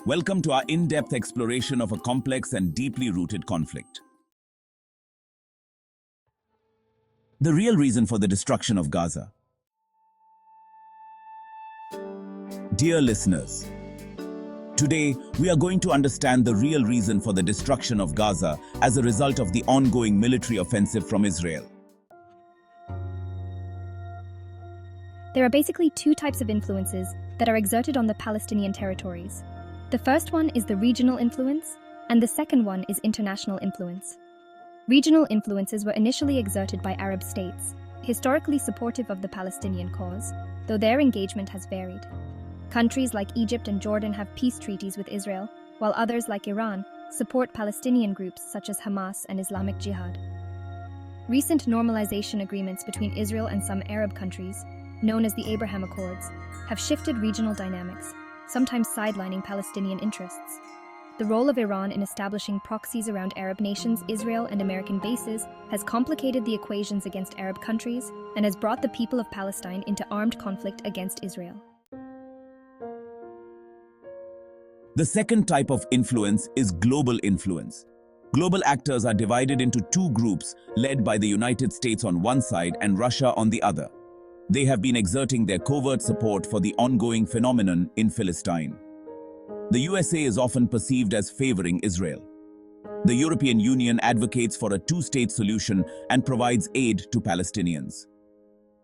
Welcome to our in-depth exploration of a complex and deeply rooted conflict. The real reason for the destruction of Gaza. Dear listeners, today we are going to understand the real reason for the destruction of Gaza as a result of the ongoing military offensive from Israel. There are basically two types of influences that are exerted on the Palestinian territories. The first one is the regional influence, and the second one is international influence. Regional influences were initially exerted by Arab states, historically supportive of the Palestinian cause, though their engagement has varied. Countries like Egypt and Jordan have peace treaties with Israel, while others like Iran support Palestinian groups such as Hamas and Islamic Jihad. Recent normalization agreements between Israel and some Arab countries, known as the Abraham Accords, have shifted regional dynamics, sometimes sidelining Palestinian interests. The role of Iran in establishing proxies around Arab nations, Israel, and American bases has complicated the equations against Arab countries and has brought the people of Palestine into armed conflict against Israel. The second type of influence is global influence. Global actors are divided into two groups led by the United States on one side and Russia on the other. They have been exerting their covert support for the ongoing phenomenon in Palestine. The USA is often perceived as favoring Israel. The European Union advocates for a two-state solution and provides aid to Palestinians.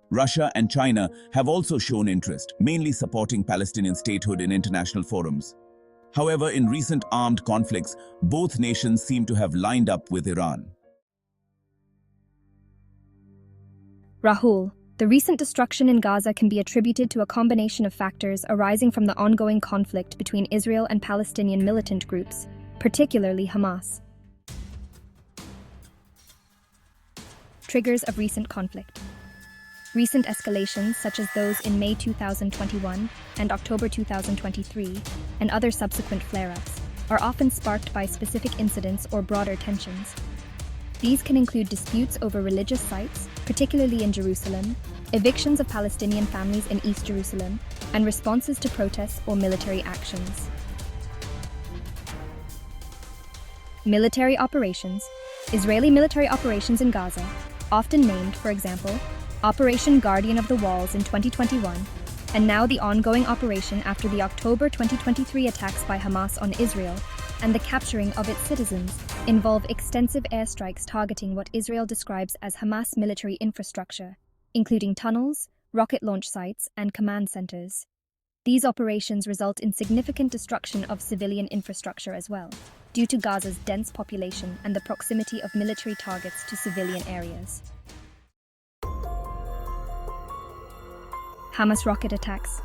Russia and China have also shown interest, mainly supporting Palestinian statehood in international forums. However, in recent armed conflicts, both nations seem to have lined up with Iran. Rahul, the recent destruction in Gaza can be attributed to a combination of factors arising from the ongoing conflict between Israel and Palestinian militant groups, particularly Hamas. Triggers of recent conflict. Recent escalations, such as those in May 2021 and October 2023, and other subsequent flare-ups, are often sparked by specific incidents or broader tensions. These can include disputes over religious sites, particularly in Jerusalem, evictions of Palestinian families in East Jerusalem, and responses to protests or military actions. Military operations. Israeli military operations in Gaza, often named, for example, Operation Guardian of the Walls in 2021, and now the ongoing operation after the October 2023 attacks by Hamas on Israel and the capturing of its citizens, involve extensive airstrikes targeting what Israel describes as Hamas military infrastructure, including tunnels, rocket launch sites, and command centers. These operations result in significant destruction of civilian infrastructure as well, due to Gaza's dense population and the proximity of military targets to civilian areas. Hamas rocket attacks.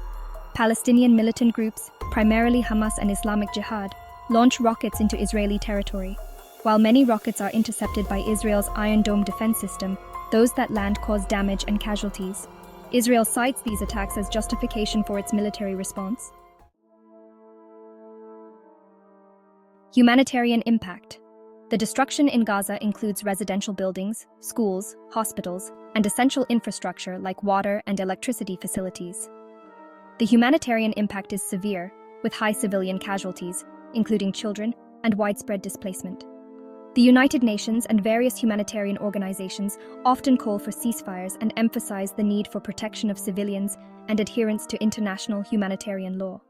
Palestinian militant groups, primarily Hamas and Islamic Jihad, launch rockets into Israeli territory. While many rockets are intercepted by Israel's Iron Dome defense system, those that land cause damage and casualties. Israel cites these attacks as justification for its military response. Humanitarian impact. The destruction in Gaza includes residential buildings, schools, hospitals, and essential infrastructure like water and electricity facilities. The humanitarian impact is severe, with high civilian casualties, including children, and widespread displacement. The United Nations and various humanitarian organizations often call for ceasefires and emphasize the need for protection of civilians and adherence to international humanitarian law.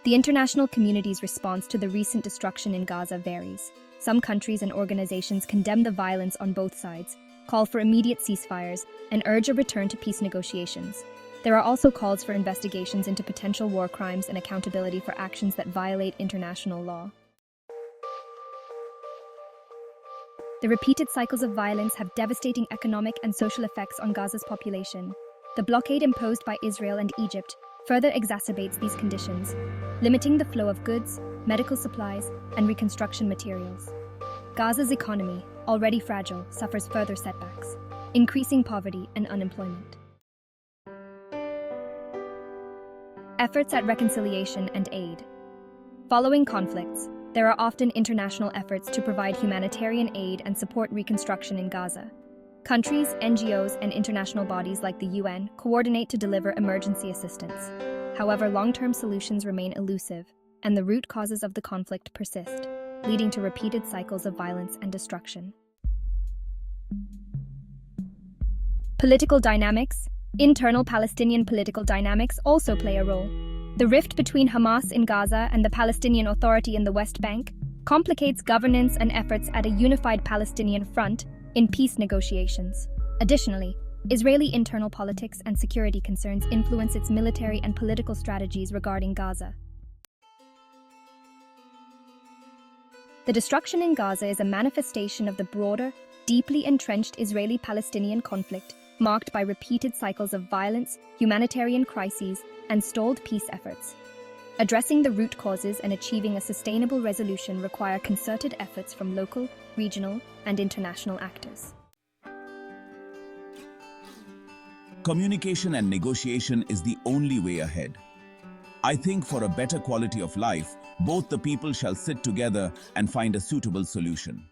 The international community's response to the recent destruction in Gaza varies. Some countries and organizations condemn the violence on both sides, call for immediate ceasefires, and urge a return to peace negotiations. There are also calls for investigations into potential war crimes and accountability for actions that violate international law. The repeated cycles of violence have devastating economic and social effects on Gaza's population. The blockade imposed by Israel and Egypt further exacerbates these conditions, limiting the flow of goods, medical supplies, and reconstruction materials. Gaza's economy, already fragile, suffers further setbacks, increasing poverty and unemployment. Efforts at reconciliation and aid. Following conflicts, there are often international efforts to provide humanitarian aid and support reconstruction in Gaza. Countries, NGOs, and international bodies like the UN coordinate to deliver emergency assistance. However, long-term solutions remain elusive, and the root causes of the conflict persist, leading to repeated cycles of violence and destruction. Political dynamics. Internal Palestinian political dynamics also play a role. The rift between Hamas in Gaza and the Palestinian Authority in the West Bank complicates governance and efforts at a unified Palestinian front in peace negotiations. Additionally, Israeli internal politics and security concerns influence its military and political strategies regarding Gaza. The destruction in Gaza is a manifestation of the broader, deeply entrenched Israeli-Palestinian conflict, marked by repeated cycles of violence, humanitarian crises, and stalled peace efforts. Addressing the root causes and achieving a sustainable resolution require concerted efforts from local, regional, and international actors. Communication and negotiation is the only way ahead. I think for a better quality of life, both the people shall sit together and find a suitable solution.